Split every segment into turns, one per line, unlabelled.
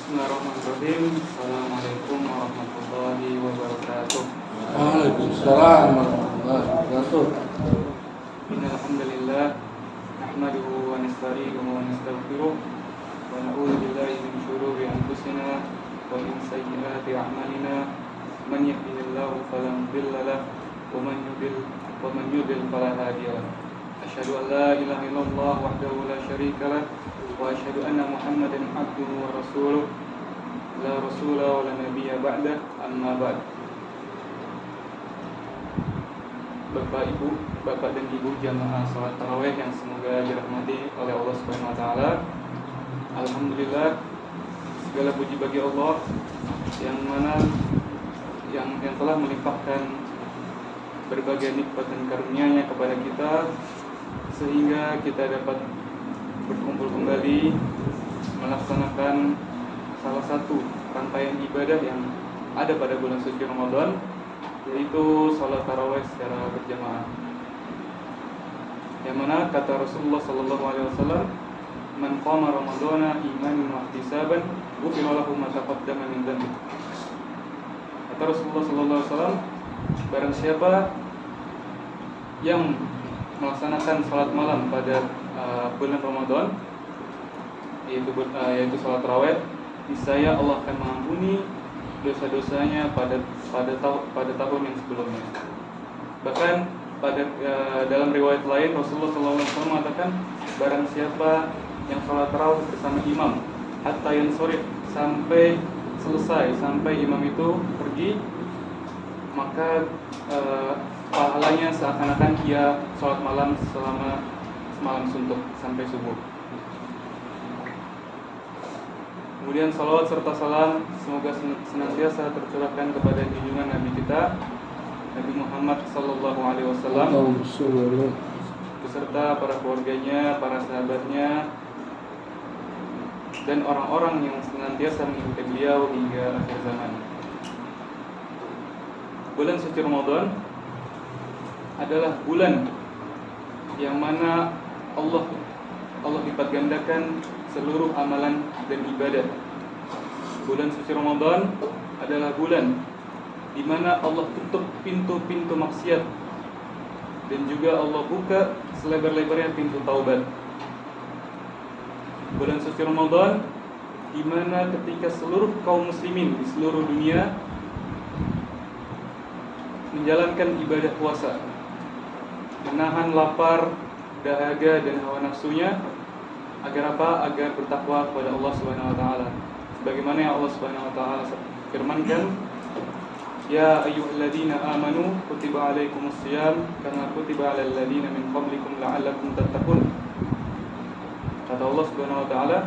Bismillahirrahmanirrahim. Assalamualaikum warahmatullahi wabarakatuh.
Waalaikumsalam warahmatullahi wabarakatuh.
Innal hamdalillah nahmaduhu wa nasta'inuhu wa nastaghfiruh wa na'udzu billahi min shururi anfusina wa min sayyiati a'malina. Man yahdihillahu fala mudilla lahu wa man yudlil fala hadiya lahu. Asyhadu an la ilaha illallah wahdahu la syarika lahu wa asyhadu anna Muhammadan abduhu wa rasuluh. La rasula wa la nabiyya ba'da, amma ba'd. Bapak Ibu, Bapak dan Ibu jamaah salat tarawih yang semoga dirahmati oleh Allah Subhanahu wa taala. Alhamdulillah, segala puji bagi Allah yang mana yang telah melimpahkan berbagai nikmat dan karunia-Nya kepada kita sehingga kita dapat berkumpul kembali melaksanakan salah satu rangkaian ibadah yang ada pada bulan suci Ramadan, yaitu salat tarawih secara berjamaah. Yang mana kata Rasulullah sallallahu alaihi wasallam, "Man qama ramadhana imanan wa ihtisaban, ghufira lahu ma taqaddama min dhanbi." Kata Rasulullah sallallahu alaihi wasallam, barang siapa yang melaksanakan salat malam pada bulan Ramadan, yaitu salat tarawih, niscaya Allah akan mengampuni dosa-dosanya pada tahun yang sebelumnya. Bahkan dalam riwayat lain Rasulullah SAW mengatakan, barang siapa yang sholat tarawih bersama imam hatta yansorif, sampai selesai, sampai imam itu pergi, maka pahalanya seakan-akan ia sholat malam selama semalam suntuk sampai subuh. Kemudian salawat serta salam semoga senantiasa tercurahkan kepada junjungan Nabi kita, Nabi Muhammad sallallahu alaihi wasallam, beserta para keluarganya, para sahabatnya, dan orang-orang yang senantiasa mengikuti beliau hingga akhir zaman. Bulan suci Ramadan adalah bulan yang mana Allah lipat gandakan seluruh amalan dan ibadah. Bulan suci Ramadan adalah bulan di mana Allah tutup pintu-pintu maksiat dan juga Allah buka selebar-lebarnya pintu taubat. Bulan suci Ramadan di mana ketika seluruh kaum muslimin di seluruh dunia menjalankan ibadah puasa, menahan lapar, dahaga dan hawa nafsunya, agar apa? Agar bertakwa kepada Allah Subhanahu wa taala. Sebagaimana yang Allah Subhanahu wa taala firmankan, "Ya ayyuhalladzina amanu kutiba alaikumusshiyam kama kutiba alal ladzina min qablikum la'allakum tattaqun." Kata Allah Subhanahu wa taala,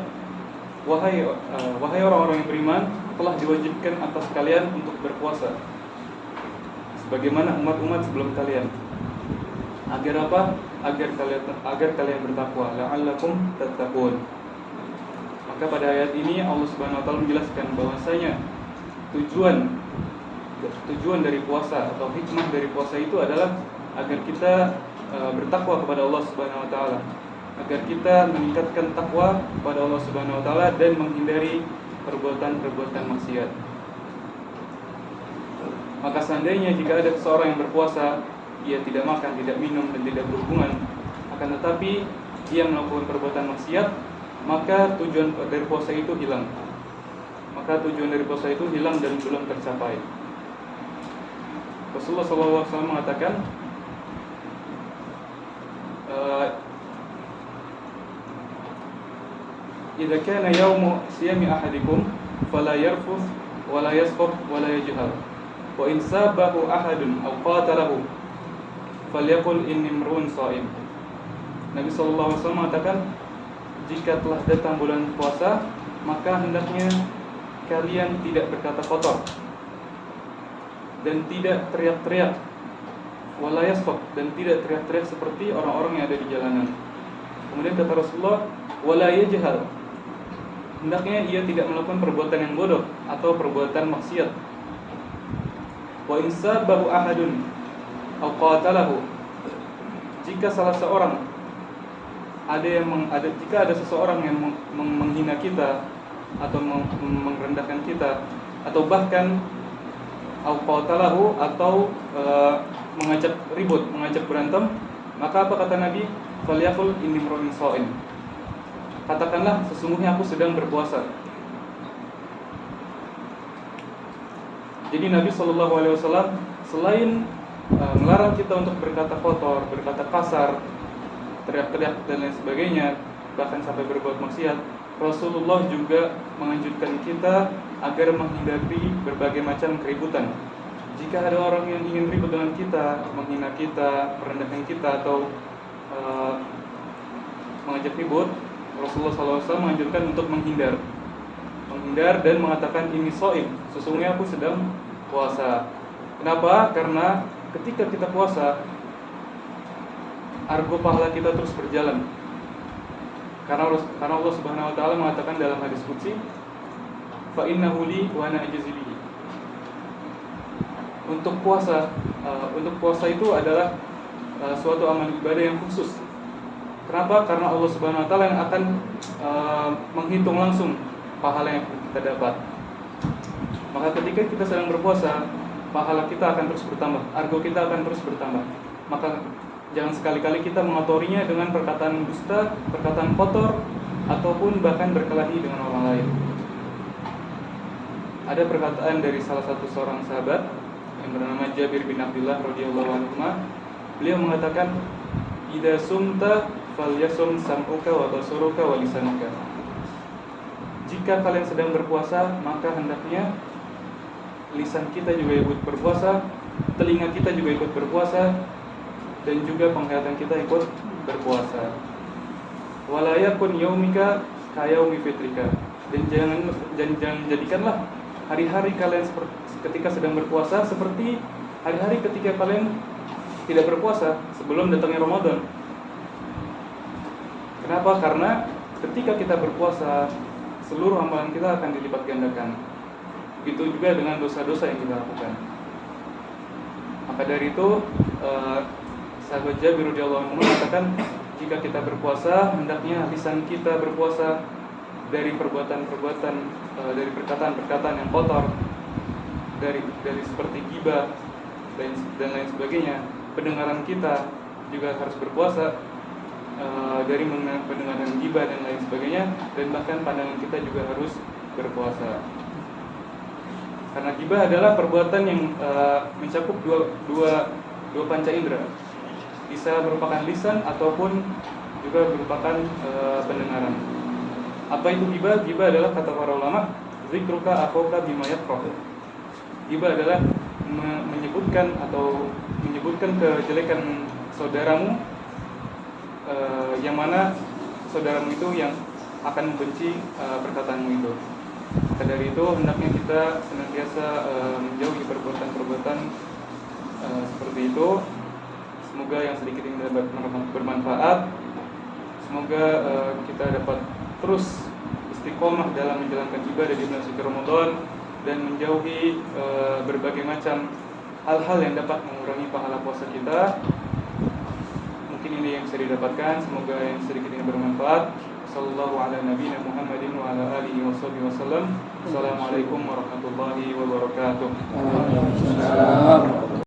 wahai orang-orang yang beriman, telah diwajibkan atas kalian untuk berpuasa sebagaimana umat-umat sebelum kalian. Agar apa? Agar kalian bertakwa, la'allakum tattaqun. Maka pada ayat ini Allah Subhanahu wa taala menjelaskan bahwasanya tujuan dari puasa atau hikmah dari puasa itu adalah agar kita bertakwa kepada Allah Subhanahu wa taala, agar kita meningkatkan takwa kepada Allah Subhanahu wa taala dan menghindari perbuatan-perbuatan maksiat. Maka seandainya jika ada seseorang yang berpuasa, ia tidak makan, tidak minum, dan tidak berhubungan, akan tetapi ia melakukan perbuatan maksiat, maka tujuan dari puasa itu hilang. Dan belum tercapai. Rasulullah SAW mengatakan, "Idza kana yaumu siyami ahadikum fala yarfuth wa la yaskhab wa la yajhal. Wa in sabahu ahadun aw qatalahu falyaqul inni imru'un sha'im." Nabi sallallahu alaihi wasallam mengatakan, jika telah datang bulan puasa, maka hendaknya kalian tidak berkata kotor dan tidak teriak-teriak, wala yaskhab, dan tidak teriak-teriak seperti orang-orang yang ada di jalanan. Kemudian kata Rasulullah, wala yajhal, hendaknya ia tidak melakukan perbuatan yang bodoh atau perbuatan maksiat. Wa in sabahu ahadun aw qatalahu, jika salah seorang jika ada seseorang yang menghina kita atau merendahkan kita, atau bahkan au qatalahu, atau mengajak ribut, mengajak berantem, maka apa kata Nabi? Falyaqul inni imrun sha'im. Katakanlah sesungguhnya aku sedang berpuasa. Jadi Nabi SAW selain melarang kita untuk berkata kotor, berkata kasar, teriak-teriak dan lain sebagainya, bahkan sampai berbuat maksiat, Rasulullah juga menganjurkan kita agar menghindari berbagai macam keributan. Jika ada orang yang ingin ribut dengan kita, menghina kita, merendahkan kita, atau mengajak ribut, Rasulullah SAW menganjurkan untuk menghindar dan mengatakan ini shaim, sesungguhnya aku sedang puasa. Kenapa? Karena ketika kita puasa, argo pahala kita terus berjalan. Karena Allah Subhanahu wa taala mengatakan dalam hadis qudsi, fa innahu li wa ana ajzi bihi. Untuk puasa itu adalah suatu amal ibadah yang khusus. Kenapa? Karena Allah Subhanahu wa taala yang akan menghitung langsung pahala yang kita dapat. Maka ketika kita sedang berpuasa, pahala kita akan terus bertambah, argo kita akan terus bertambah. Maka jangan sekali-kali kita mengotorinya dengan perkataan dusta, perkataan kotor, ataupun bahkan berkelahi dengan orang lain. Ada perkataan dari salah satu seorang sahabat yang bernama Jabir bin Abdullah radhiyallahu anhu. Beliau mengatakan, "Idza sumta falyasum sam'uka wa basaruka wa lisanuka." Jika kalian sedang berpuasa, maka hendaknya lisan kita juga ikut berpuasa, telinga kita juga ikut berpuasa, dan juga penglihatan kita ikut berpuasa. Wala yakun yaumika kayaumi fitrika. Dan jangan jadikanlah hari-hari kalian ketika sedang berpuasa seperti hari-hari ketika kalian tidak berpuasa sebelum datangnya Ramadan. Kenapa? Karena ketika kita berpuasa, seluruh amalan kita akan dilipat gandakan. Begitu juga dengan dosa-dosa yang kita lakukan. Maka dari itu sahabat Jabir radhiyallahu anhu mengatakan, jika kita berpuasa, hendaknya lisan kita berpuasa dari perbuatan-perbuatan, dari perkataan-perkataan yang kotor, dari seperti ghibah dan lain sebagainya. Pendengaran kita juga harus berpuasa dari pendengaran ghibah dan lain sebagainya, dan bahkan pandangan kita juga harus berpuasa. Karena ghibah adalah perbuatan yang mencakup dua panca indera. Bisa merupakan lisan ataupun juga merupakan pendengaran. Apa itu ghibah? Ghibah adalah, kata para ulama, zikruka akhaka bima yakrah. Ghibah adalah menyebutkan kejelekan saudaramu, yang mana saudaramu itu yang akan membenci perkataanmu itu. Maka dari itu hendaknya kita senantiasa menjauhi perbuatan-perbuatan seperti itu. Semoga yang sedikit ini dapat bermanfaat. Semoga kita dapat terus istiqomah dalam menjalankan ibadah di bulan suci Ramadan dan menjauhi berbagai macam hal-hal yang dapat mengurangi pahala puasa kita. Mungkin ini yang bisa didapatkan. Semoga yang sedikit ini bermanfaat. Sallallahu ala nabiyina Muhammadin wa ala alihi wa sahbihi wasallam. Assalamualaikum warahmatullahi wabarakatuh.